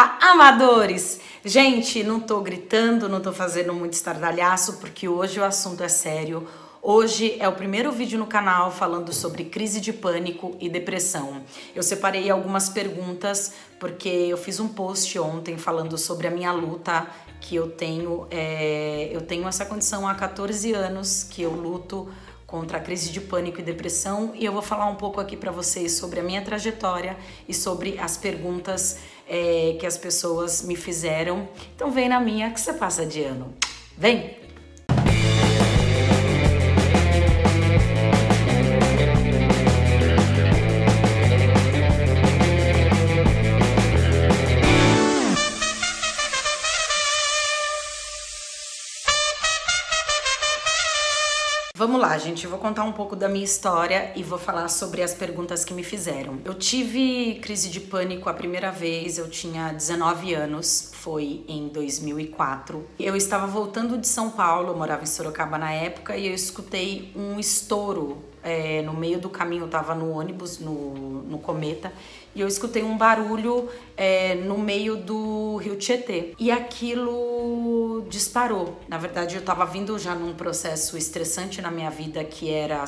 Olá, amadores! Gente, não tô gritando, não tô fazendo muito estardalhaço, porque hoje o assunto é sério. Hoje é o primeiro vídeo no canal falando sobre crise de pânico e depressão. Eu separei algumas perguntas, porque eu fiz um post ontem falando sobre a minha luta que eu tenho essa condição há 14 anos, que eu luto contra a crise de pânico e depressão, e eu vou falar um pouco aqui para vocês sobre a minha trajetória e sobre as perguntas que as pessoas me fizeram. Então vem na minha que você passa de ano. Vem! Vamos lá, gente, eu vou contar um pouco da minha história e vou falar sobre as perguntas que me fizeram. Eu tive crise de pânico a primeira vez, eu tinha 19 anos, foi em 2004. Eu estava voltando de São Paulo, eu morava em Sorocaba na época, e eu escutei um estouro no meio do caminho. Eu tava no ônibus, no Cometa, e eu escutei um barulho no meio do Rio Tietê. E aquilo disparou. Na verdade, eu tava vindo já num processo estressante na minha vida, que era...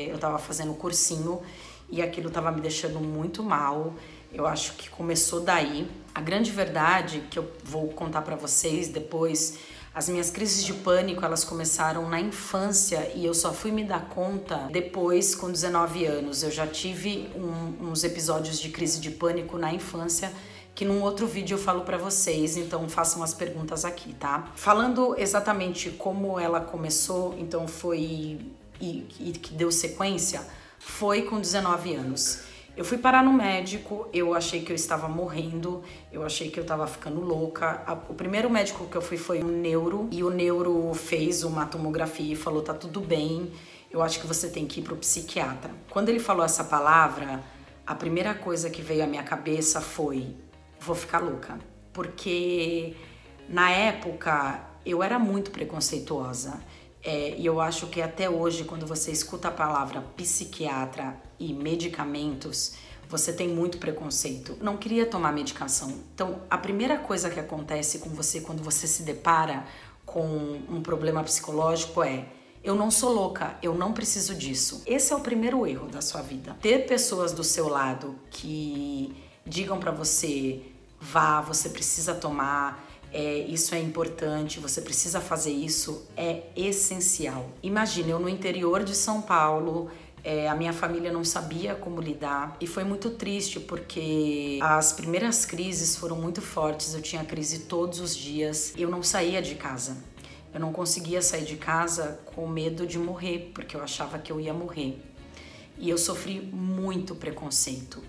eu tava fazendo cursinho, e aquilo tava me deixando muito mal. Eu acho que começou daí. A grande verdade, que eu vou contar pra vocês depois... As minhas crises de pânico, elas começaram na infância e eu só fui me dar conta depois, com 19 anos. Eu já tive uns episódios de crise de pânico na infância, que num outro vídeo eu falo pra vocês, então façam as perguntas aqui, tá? Falando exatamente como ela começou, então foi... e que deu sequência, foi com 19 anos. Eu fui parar no médico, eu achei que eu estava morrendo, eu achei que eu estava ficando louca. O primeiro médico que eu fui foi um neuro, e o neuro fez uma tomografia e falou: tá tudo bem, eu acho que você tem que ir pro psiquiatra. Quando ele falou essa palavra, a primeira coisa que veio à minha cabeça foi: vou ficar louca. Porque na época eu era muito preconceituosa. E eu acho que até hoje, quando você escuta a palavra psiquiatra e medicamentos, você tem muito preconceito. Não queria tomar medicação. Então, a primeira coisa que acontece com você quando você se depara com um problema psicológico é: eu não sou louca, eu não preciso disso. Esse é o primeiro erro da sua vida. Ter pessoas do seu lado que digam pra você: vá, você precisa tomar, isso é importante, você precisa fazer isso, é essencial. Imagina, eu no interior de São Paulo, a minha família não sabia como lidar, e foi muito triste porque as primeiras crises foram muito fortes. Eu tinha crise todos os dias, eu não saía de casa. Eu não conseguia sair de casa com medo de morrer, porque eu achava que eu ia morrer. E eu sofri muito preconceito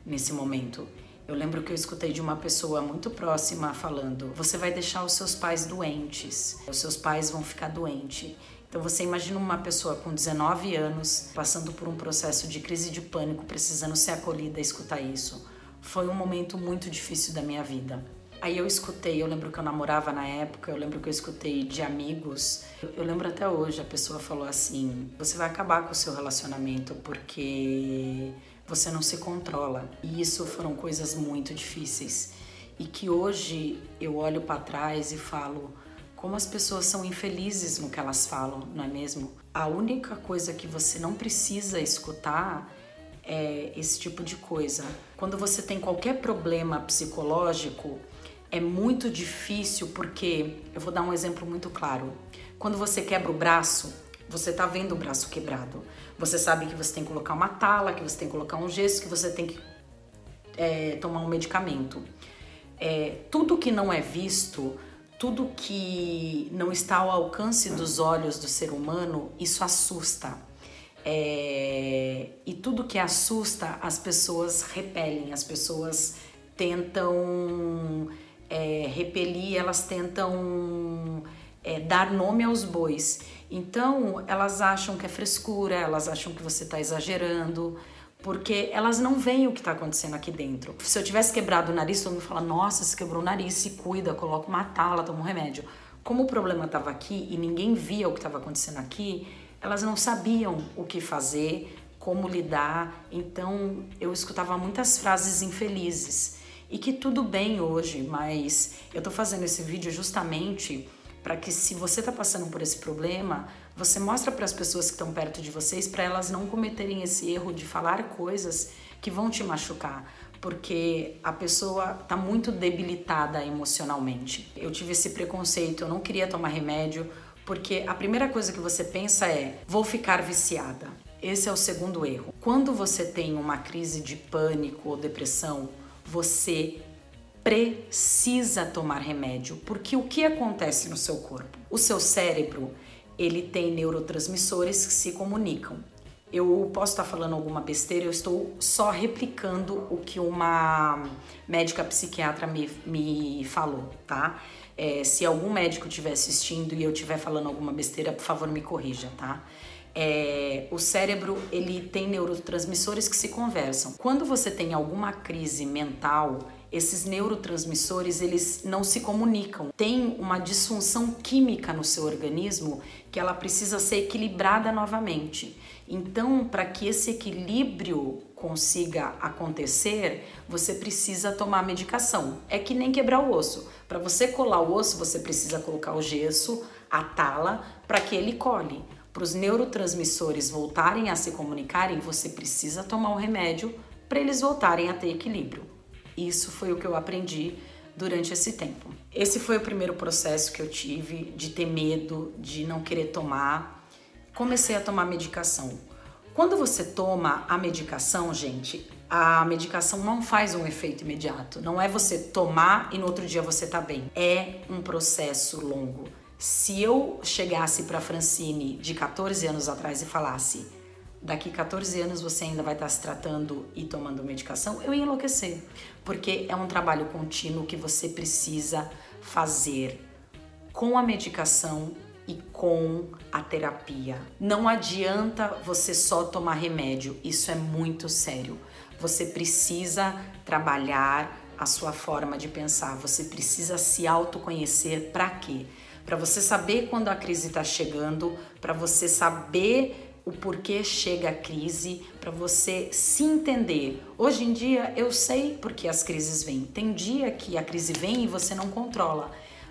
nesse momento. Eu lembro que eu escutei de uma pessoa muito próxima falando: você vai deixar os seus pais doentes, os seus pais vão ficar doentes. Então você imagina uma pessoa com 19 anos passando por um processo de crise de pânico, precisando ser acolhida e escutar isso. Foi um momento muito difícil da minha vida. Aí eu escutei, eu lembro que eu namorava na época, eu lembro que eu escutei de amigos, eu lembro até hoje, a pessoa falou assim: você vai acabar com o seu relacionamento porque você não se controla. E isso foram coisas muito difíceis. E que hoje eu olho para trás e falo: como as pessoas são infelizes no que elas falam, não é mesmo? A única coisa que você não precisa escutar é esse tipo de coisa. Quando você tem qualquer problema psicológico, é muito difícil, porque eu vou dar um exemplo muito claro. Quando você quebra o braço, você tá vendo o braço quebrado. Você sabe que você tem que colocar uma tala, que você tem que colocar um gesso, que você tem que tomar um medicamento. Tudo que não é visto, tudo que não está ao alcance dos olhos do ser humano, isso assusta. E tudo que assusta, as pessoas repelem, as pessoas tentam repelir, elas tentam dar nome aos bois. Então elas acham que é frescura, elas acham que você está exagerando, porque elas não veem o que está acontecendo aqui dentro. Se eu tivesse quebrado o nariz, todo mundo fala: nossa, você quebrou o nariz, se cuida, coloca uma tala, toma um remédio. Como o problema estava aqui e ninguém via o que estava acontecendo aqui, elas não sabiam o que fazer, como lidar. Então eu escutava muitas frases infelizes. e que tudo bem hoje, mas eu tô fazendo esse vídeo justamente para que, se você tá passando por esse problema, você mostra para as pessoas que estão perto de vocês, para elas não cometerem esse erro de falar coisas que vão te machucar, porque a pessoa tá muito debilitada emocionalmente. Eu tive esse preconceito, eu não queria tomar remédio, porque a primeira coisa que você pensa é: vou ficar viciada. Esse é o segundo erro. Quando você tem uma crise de pânico ou depressão, você precisa tomar remédio, porque o que acontece no seu corpo? O seu cérebro, ele tem neurotransmissores que se comunicam. Eu posso estar falando alguma besteira, eu estou só replicando o que uma médica psiquiatra me falou, tá? Se algum médico estiver assistindo e eu estiver falando alguma besteira, por favor, me corrija, tá? O cérebro, ele tem neurotransmissores que se conversam. Quando você tem alguma crise mental, esses neurotransmissores, eles não se comunicam. Tem uma disfunção química no seu organismo que ela precisa ser equilibrada novamente. Então, para que esse equilíbrio consiga acontecer, você precisa tomar medicação. É que nem quebrar o osso. Para você colar o osso, você precisa colocar o gesso, a tala, para que ele cole. Para os neurotransmissores voltarem a se comunicarem, você precisa tomar um remédio para eles voltarem a ter equilíbrio. Isso foi o que eu aprendi durante esse tempo. Esse foi o primeiro processo que eu tive de ter medo, de não querer tomar. Comecei a tomar medicação. Quando você toma a medicação, gente, a medicação não faz um efeito imediato. Não é você tomar e no outro dia você tá bem. É um processo longo. Se eu chegasse para Francine de 14 anos atrás e falasse: daqui 14 anos você ainda vai estar se tratando e tomando medicação, eu ia enlouquecer. Porque é um trabalho contínuo que você precisa fazer com a medicação e com a terapia. Não adianta você só tomar remédio, isso é muito sério. Você precisa trabalhar a sua forma de pensar, você precisa se autoconhecer. Para quê? Para você saber quando a crise está chegando, para você saber o porquê chega a crise, para você se entender. Hoje em dia eu sei porque as crises vêm. Tem dia que a crise vem e você não controla,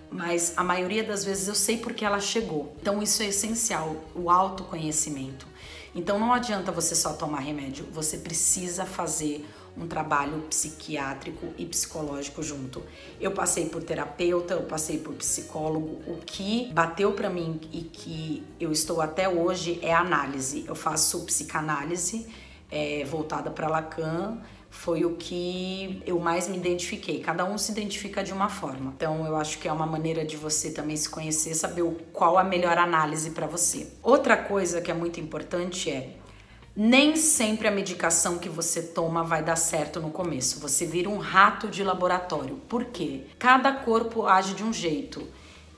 mas a maioria das vezes eu sei porque ela chegou. Então isso é essencial, o autoconhecimento. Então não adianta você só tomar remédio, você precisa fazer um trabalho psiquiátrico e psicológico junto. Eu passei por terapeuta, eu passei por psicólogo. O que bateu pra mim e que eu estou até hoje é análise. Eu faço psicanálise voltada para Lacan. Foi o que eu mais me identifiquei. Cada um se identifica de uma forma. Então eu acho que é uma maneira de você também se conhecer, saber qual a melhor análise para você. Outra coisa que é muito importante é: nem sempre a medicação que você toma vai dar certo no começo. Você vira um rato de laboratório. Por quê? Cada corpo age de um jeito.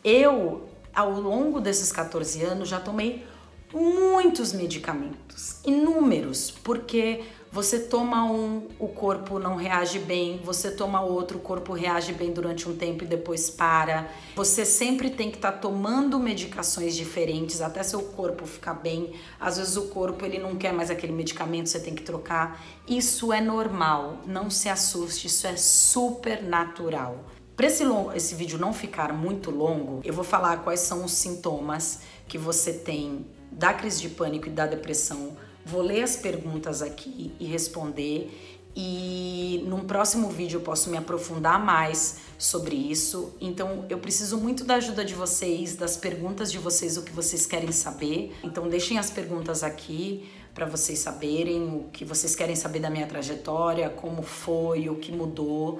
Eu, ao longo desses 14 anos, já tomei muitos medicamentos, inúmeros, porque você toma um, o corpo não reage bem, você toma outro, o corpo reage bem durante um tempo e depois para. Você sempre tem que estar tomando medicações diferentes até seu corpo ficar bem. Às vezes o corpo ele não quer mais aquele medicamento, você tem que trocar. Isso é normal, não se assuste, isso é super natural. Para esse vídeo não ficar muito longo, eu vou falar quais são os sintomas que você tem da crise de pânico e da depressão. Vou ler as perguntas aqui e responder, e num próximo vídeo eu posso me aprofundar mais sobre isso. Então eu preciso muito da ajuda de vocês, das perguntas de vocês, o que vocês querem saber. Então deixem as perguntas aqui para vocês saberem o que vocês querem saber da minha trajetória, como foi, o que mudou.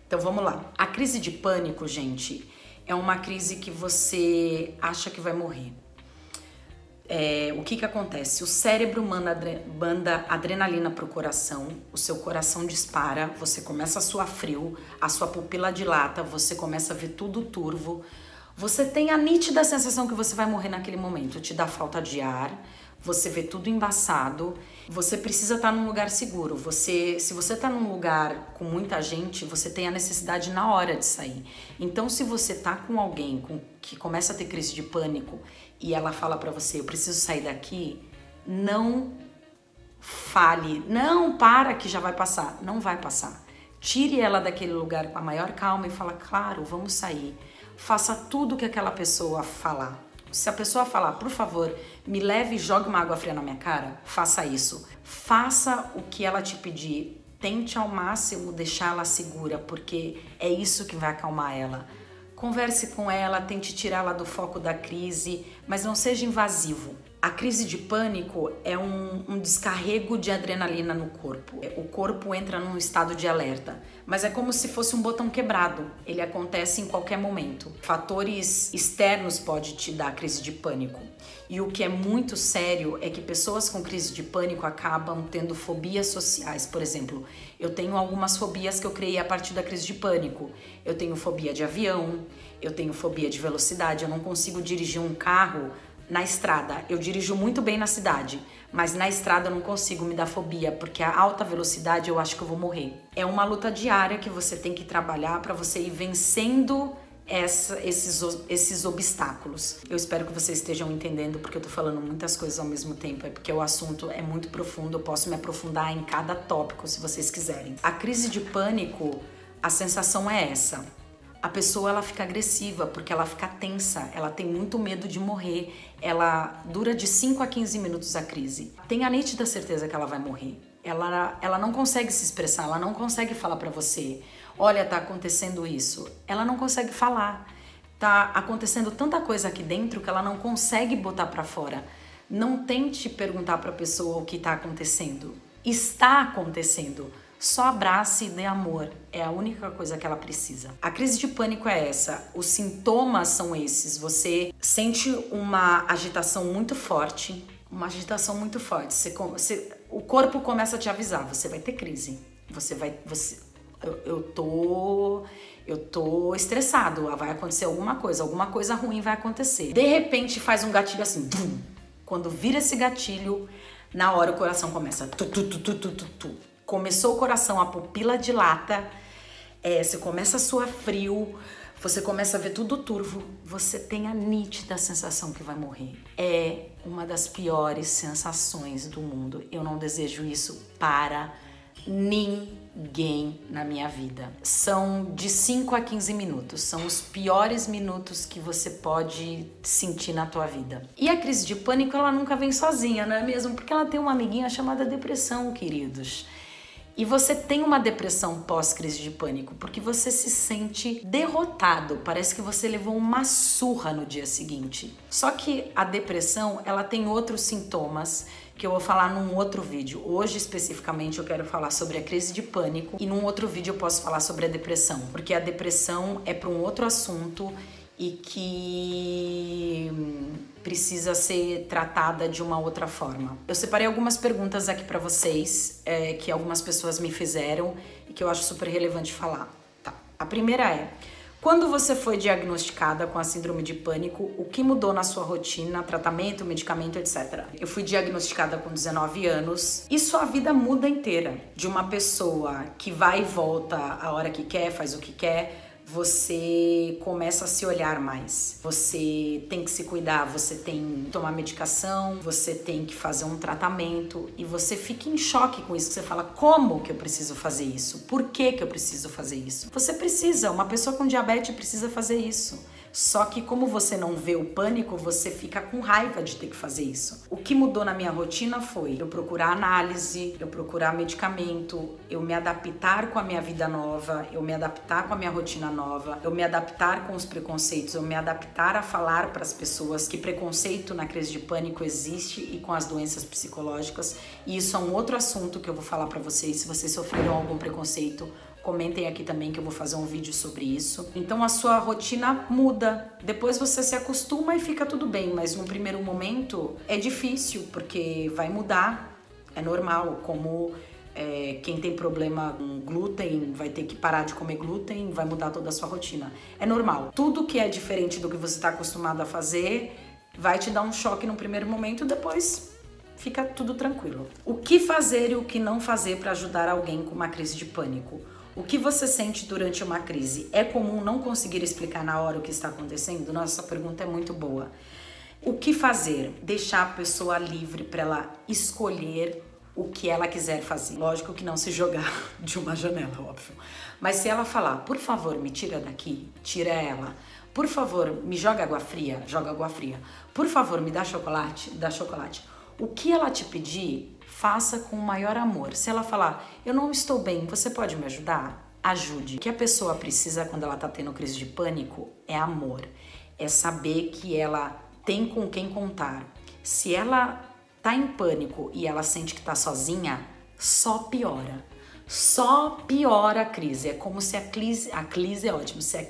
Então vamos lá. A crise de pânico, gente, é uma crise que você acha que vai morrer. O que acontece? O cérebro manda adrenalina pro coração, o seu coração dispara, você começa a suar frio, a sua pupila dilata, você começa a ver tudo turvo, você tem a nítida sensação que você vai morrer naquele momento, te dá falta de ar, você vê tudo embaçado, você precisa estar num lugar seguro. Se você está num lugar com muita gente, você tem a necessidade na hora de sair. Então, se você tá com alguém que começa a ter crise de pânico e ela fala pra você: eu preciso sair daqui, não fale, não, para que já vai passar. Não vai passar. Tire ela daquele lugar com a maior calma e fala, claro, vamos sair. Faça tudo que aquela pessoa falar. Se a pessoa falar, por favor, me leve e jogue uma água fria na minha cara, faça isso. Faça o que ela te pedir. Tente ao máximo deixá-la segura, porque é isso que vai acalmar ela. Converse com ela, tente tirá-la do foco da crise, mas não seja invasivo. A crise de pânico é um descarrego de adrenalina no corpo. O corpo entra num estado de alerta, mas é como se fosse um botão quebrado. Ele acontece em qualquer momento. Fatores externos podem te dar crise de pânico. E o que é muito sério é que pessoas com crise de pânico acabam tendo fobias sociais. Por exemplo, eu tenho algumas fobias que eu criei a partir da crise de pânico. Eu tenho fobia de avião, eu tenho fobia de velocidade, eu não consigo dirigir um carro na estrada. Eu dirijo muito bem na cidade, mas na estrada eu não consigo, me dar fobia, porque a alta velocidade eu acho que eu vou morrer. É uma luta diária que você tem que trabalhar para você ir vencendo esses obstáculos. Eu espero que vocês estejam entendendo, porque eu tô falando muitas coisas ao mesmo tempo, é porque o assunto é muito profundo, eu posso me aprofundar em cada tópico se vocês quiserem. A crise de pânico, a sensação é essa. A pessoa ela fica agressiva porque ela fica tensa, ela tem muito medo de morrer, ela dura de 5 a 15 minutos a crise. Tem a nítida certeza que ela vai morrer. Ela não consegue se expressar, ela não consegue falar pra você, olha, tá acontecendo isso. Ela não consegue falar. Tá acontecendo tanta coisa aqui dentro que ela não consegue botar pra fora. Não tente perguntar pra pessoa o que tá acontecendo. Está acontecendo. Só abrace e dê amor. É a única coisa que ela precisa. A crise de pânico é essa. Os sintomas são esses. Você sente uma agitação muito forte. Uma agitação muito forte. O corpo começa a te avisar. Você vai ter crise. Eu tô estressado. Vai acontecer alguma coisa ruim vai acontecer. De repente faz um gatilho assim. Tum. Quando vira esse gatilho, na hora o coração começa. Começou o coração, a pupila dilata, você começa a suar frio, você começa a ver tudo turvo, você tem a nítida sensação que vai morrer. É uma das piores sensações do mundo. Eu não desejo isso para ninguém na minha vida. São de 5 a 15 minutos, são os piores minutos que você pode sentir na tua vida. E a crise de pânico, ela nunca vem sozinha, não é mesmo? Porque ela tem uma amiguinha chamada depressão, queridos. E você tem uma depressão pós-crise de pânico porque você se sente derrotado, parece que você levou uma surra no dia seguinte. Só que a depressão, ela tem outros sintomas que eu vou falar num outro vídeo. Hoje, especificamente, eu quero falar sobre a crise de pânico e num outro vídeo eu posso falar sobre a depressão, porque a depressão é para um outro assunto e que precisa ser tratada de uma outra forma. Eu separei algumas perguntas aqui para vocês, que algumas pessoas me fizeram e que eu acho super relevante falar. Tá. A primeira é: quando você foi diagnosticada com a síndrome de pânico, o que mudou na sua rotina, tratamento, medicamento, etc? Eu fui diagnosticada com 19 anos e sua vida muda inteira. De uma pessoa que vai e volta a hora que quer, faz o que quer, você começa a se olhar mais. Você tem que se cuidar, você tem que tomar medicação, você tem que fazer um tratamento e você fica em choque com isso. Você fala, como que eu preciso fazer isso? Por que que eu preciso fazer isso? Você precisa, uma pessoa com diabetes precisa fazer isso. Só que como você não vê o pânico, você fica com raiva de ter que fazer isso. O que mudou na minha rotina foi eu procurar análise, eu procurar medicamento, eu me adaptar com a minha vida nova, eu me adaptar com a minha rotina nova, eu me adaptar com os preconceitos, eu me adaptar a falar para as pessoas que preconceito na crise de pânico existe e com as doenças psicológicas. E isso é um outro assunto que eu vou falar para vocês. Se vocês sofreram algum preconceito, comentem aqui também que eu vou fazer um vídeo sobre isso. Então a sua rotina muda, depois você se acostuma e fica tudo bem, mas no primeiro momento é difícil, porque vai mudar, é normal, como quem tem problema com glúten vai ter que parar de comer glúten, vai mudar toda a sua rotina. É normal. Tudo que é diferente do que você está acostumado a fazer vai te dar um choque no primeiro momento, depois fica tudo tranquilo. O que fazer e o que não fazer para ajudar alguém com uma crise de pânico? O que você sente durante uma crise? É comum não conseguir explicar na hora o que está acontecendo? Nossa, essa pergunta é muito boa. O que fazer? Deixar a pessoa livre para ela escolher o que ela quiser fazer. Lógico que não se jogar de uma janela, óbvio. Mas se ela falar, por favor, me tira daqui, tira ela. Por favor, me joga água fria, joga água fria. Por favor, me dá chocolate, dá chocolate. O que ela te pedir, faça com o maior amor. Se ela falar, eu não estou bem, você pode me ajudar? Ajude. O que a pessoa precisa quando ela tá tendo crise de pânico é amor. É saber que ela tem com quem contar. Se ela tá em pânico e ela sente que tá sozinha, só piora. Só piora a crise. É como se a crise é ótimo, se a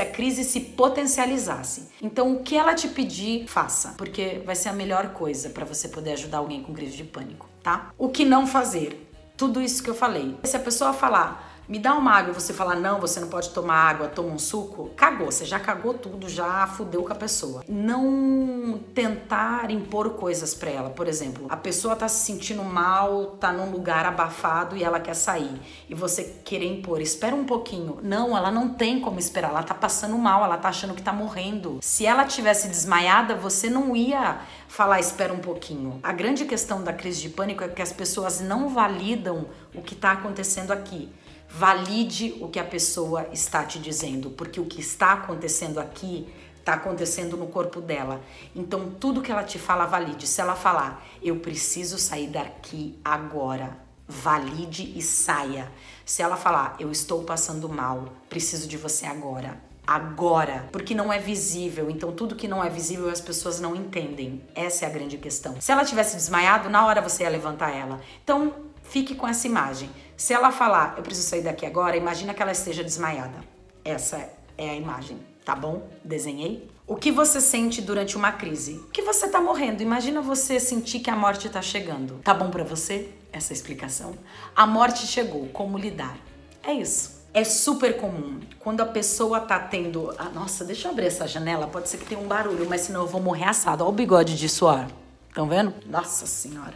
crise se potencializasse. Então, o que ela te pedir, faça, porque vai ser a melhor coisa para você poder ajudar alguém com crise de pânico, tá? O que não fazer? Tudo isso que eu falei. Se a pessoa falar, me dá uma água e você falar, não, você não pode tomar água, toma um suco, cagou, você já cagou tudo, já fudeu com a pessoa. Não tentar impor coisas pra ela. Por exemplo, a pessoa tá se sentindo mal, tá num lugar abafado e ela quer sair. E você querer impor, espera um pouquinho. Não, ela não tem como esperar, ela tá passando mal, ela tá achando que tá morrendo. Se ela tivesse desmaiada, você não ia falar, espera um pouquinho. A grande questão da crise de pânico é que as pessoas não validam o que tá acontecendo aqui. Valide o que a pessoa está te dizendo, porque o que está acontecendo aqui está acontecendo no corpo dela. Então, tudo que ela te fala, valide. Se ela falar, eu preciso sair daqui agora, valide e saia. Se ela falar, eu estou passando mal, preciso de você agora. Agora, porque não é visível. Então, tudo que não é visível as pessoas não entendem. Essa é a grande questão. Se ela tivesse desmaiado, na hora você ia levantar ela. Então, fique com essa imagem. Se ela falar, eu preciso sair daqui agora, imagina que ela esteja desmaiada. Essa é a imagem, tá bom? Desenhei. O que você sente durante uma crise? Que você tá morrendo. Imagina você sentir que a morte tá chegando. Tá bom pra você essa explicação? A morte chegou, como lidar? É isso. É super comum. Quando a pessoa tá tendo... nossa, deixa eu abrir essa janela, pode ser que tenha um barulho, mas senão eu vou morrer assado. Olha o bigode de suor. Estão vendo? Nossa senhora.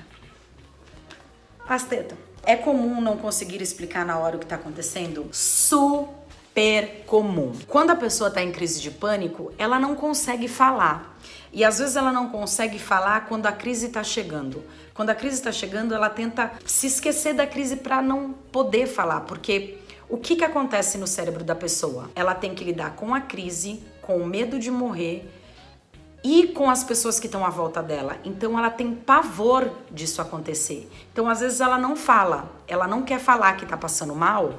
As tetas. É comum não conseguir explicar na hora o que tá acontecendo? Super comum. Quando a pessoa tá em crise de pânico, ela não consegue falar. E às vezes ela não consegue falar quando a crise tá chegando. Quando a crise tá chegando, ela tenta se esquecer da crise pra não poder falar. Porque o que acontece no cérebro da pessoa? Ela tem que lidar com a crise, com o medo de morrer, e com as pessoas que estão à volta dela. Então ela tem pavor disso acontecer. Então às vezes ela não fala, ela não quer falar que tá passando mal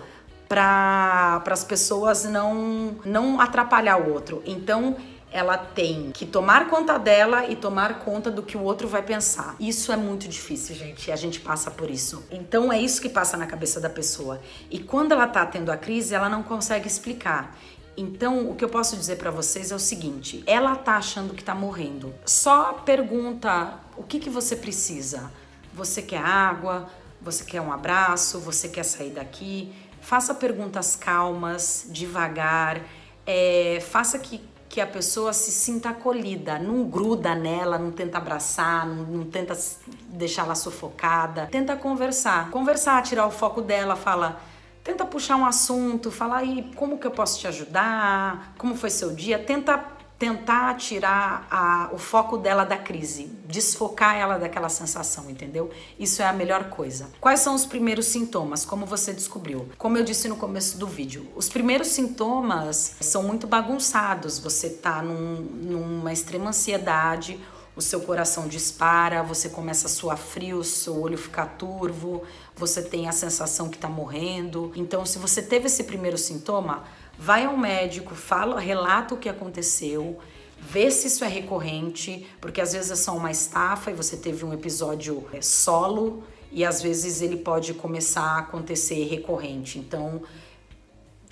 para as pessoas não atrapalhar o outro. Então ela tem que tomar conta dela e tomar conta do que o outro vai pensar. Isso é muito difícil, gente, e a gente passa por isso. Então é isso que passa na cabeça da pessoa. E quando ela tá tendo a crise, ela não consegue explicar. Então, o que eu posso dizer pra vocês é o seguinte, ela tá achando que tá morrendo. Só pergunta, o que você precisa? Você quer água? Você quer um abraço? Você quer sair daqui? Faça perguntas calmas, devagar, faça que a pessoa se sinta acolhida, não gruda nela, não tenta abraçar, não tenta deixar ela sufocada. Tenta conversar, tirar o foco dela, fala... Tenta puxar um assunto, falar aí como que eu posso te ajudar, como foi seu dia. Tentar tirar o foco dela da crise, desfocar ela daquela sensação, entendeu? Isso é a melhor coisa. Quais são os primeiros sintomas? Como você descobriu? Como eu disse no começo do vídeo, os primeiros sintomas são muito bagunçados. Você tá numa extrema ansiedade, o seu coração dispara, você começa a suar frio, seu olho fica turvo, você tem a sensação que tá morrendo. Então, se você teve esse primeiro sintoma, vai ao médico, relata o que aconteceu, vê se isso é recorrente, porque às vezes é só uma estafa e você teve um episódio solo e às vezes ele pode começar a acontecer recorrente. Então,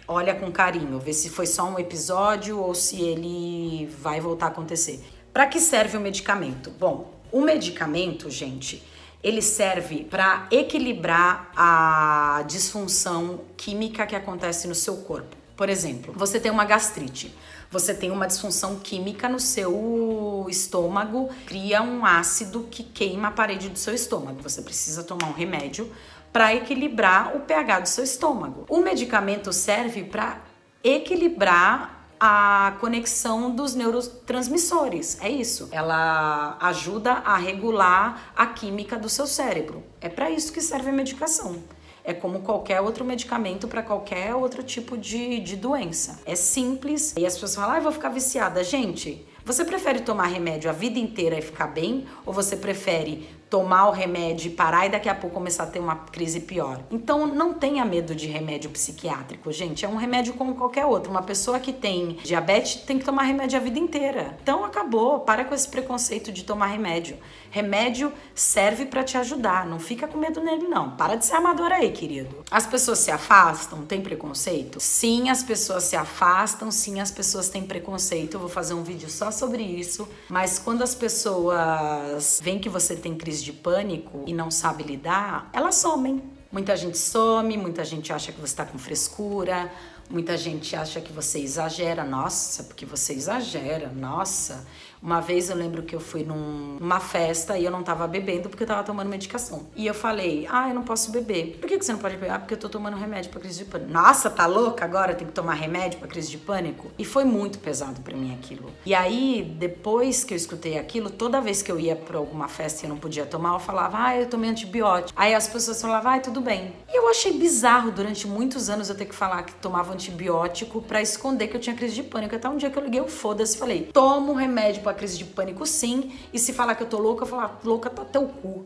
olha com carinho, vê se foi só um episódio ou se ele vai voltar a acontecer. Para que serve o medicamento? Bom, o medicamento, gente, ele serve para equilibrar a disfunção química que acontece no seu corpo. Por exemplo, você tem uma gastrite, você tem uma disfunção química no seu estômago, cria um ácido que queima a parede do seu estômago. Você precisa tomar um remédio para equilibrar o pH do seu estômago. O medicamento serve para equilibrar a conexão dos neurotransmissores. É isso. Ela ajuda a regular a química do seu cérebro. É para isso que serve a medicação. É como qualquer outro medicamento para qualquer outro tipo de doença. É simples. E as pessoas falam, eu vou ficar viciada. Gente, você prefere tomar remédio a vida inteira e ficar bem? Ou você prefere tomar o remédio e parar e daqui a pouco começar a ter uma crise pior? Então não tenha medo de remédio psiquiátrico, gente. É um remédio como qualquer outro. Uma pessoa que tem diabetes tem que tomar remédio a vida inteira. Então acabou. Para com esse preconceito de tomar remédio. Remédio serve para te ajudar. Não fica com medo nele, não. Para de ser amador aí, querido. As pessoas se afastam? Tem preconceito? Sim, as pessoas se afastam. Sim, as pessoas têm preconceito. Eu vou fazer um vídeo só sobre isso. Mas quando as pessoas veem que você tem crise de pânico e não sabe lidar, elas somem. Muita gente some, muita gente acha que você está com frescura, muita gente acha que você exagera. Nossa, porque você exagera, nossa. Uma vez eu lembro que eu fui numa festa e eu não tava bebendo porque eu tava tomando medicação. E eu falei, eu não posso beber. Por que você não pode beber? Porque eu tô tomando remédio pra crise de pânico. Nossa, tá louca agora? Tem que tomar remédio pra crise de pânico? E foi muito pesado pra mim aquilo. E aí, depois que eu escutei aquilo, toda vez que eu ia pra alguma festa e eu não podia tomar, eu falava, eu tomei antibiótico. Aí as pessoas falavam, tudo bem. E eu achei bizarro durante muitos anos eu ter que falar que tomava antibiótico pra esconder que eu tinha crise de pânico. Até um dia que eu liguei o foda-se e falei, tomo remédio pra crise de pânico sim, e se falar que eu tô louca, eu falar, louca tá teu cu.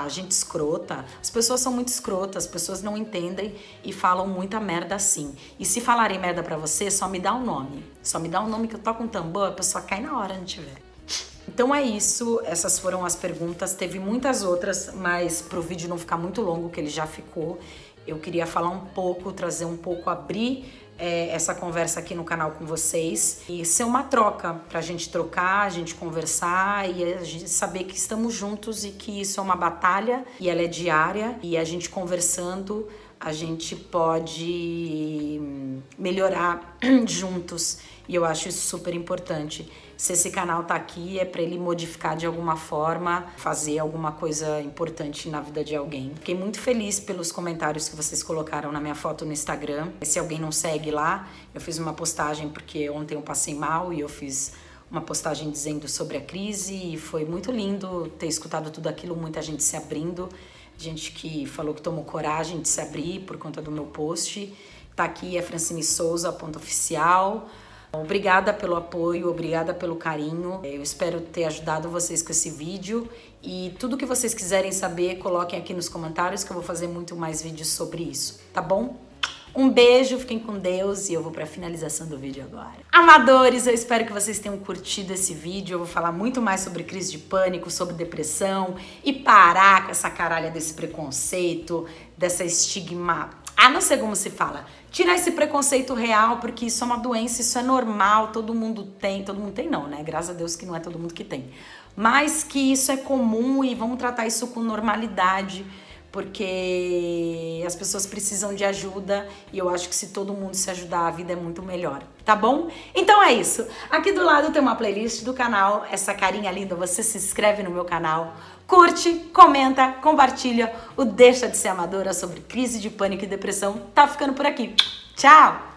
Gente escrota. As pessoas são muito escrotas, as pessoas não entendem e falam muita merda assim. E se falarem merda pra você, só me dá um nome. Só me dá um nome que eu toco um tambor, a pessoa cai na hora, não tiver. Então é isso, essas foram as perguntas. Teve muitas outras, mas pro vídeo não ficar muito longo, que ele já ficou, eu queria falar um pouco, trazer um pouco, abrir essa conversa aqui no canal com vocês e ser uma troca, pra gente trocar, a gente conversar e a gente saber que estamos juntos e que isso é uma batalha e ela é diária e a gente conversando a gente pode melhorar juntos e eu acho isso super importante. Se esse canal tá aqui é pra ele modificar de alguma forma, fazer alguma coisa importante na vida de alguém. Fiquei muito feliz pelos comentários que vocês colocaram na minha foto no Instagram. Se alguém não segue lá, eu fiz uma postagem porque ontem eu passei mal e eu fiz uma postagem dizendo sobre a crise e foi muito lindo ter escutado tudo aquilo, muita gente se abrindo, gente que falou que tomou coragem de se abrir por conta do meu post. Tá aqui, é Francine Souza, @oficial. Obrigada pelo apoio, obrigada pelo carinho. Eu espero ter ajudado vocês com esse vídeo e tudo que vocês quiserem saber, coloquem aqui nos comentários que eu vou fazer muito mais vídeos sobre isso, tá bom? Um beijo, fiquem com Deus e eu vou pra finalização do vídeo agora. Amadores, eu espero que vocês tenham curtido esse vídeo. Eu vou falar muito mais sobre crise de pânico, sobre depressão e parar com essa caralha desse preconceito, dessa estigma... não sei como se fala. Tirar esse preconceito real, porque isso é uma doença, isso é normal, todo mundo tem não, né? Graças a Deus que não é todo mundo que tem. Mas que isso é comum e vamos tratar isso com normalidade, porque as pessoas precisam de ajuda e eu acho que se todo mundo se ajudar, a vida é muito melhor, tá bom? Então é isso. Aqui do lado tem uma playlist do canal, essa carinha linda, você se inscreve no meu canal, curte, comenta, compartilha o Deixa de Ser Amadora sobre crise de pânico e depressão. Tá ficando por aqui. Tchau!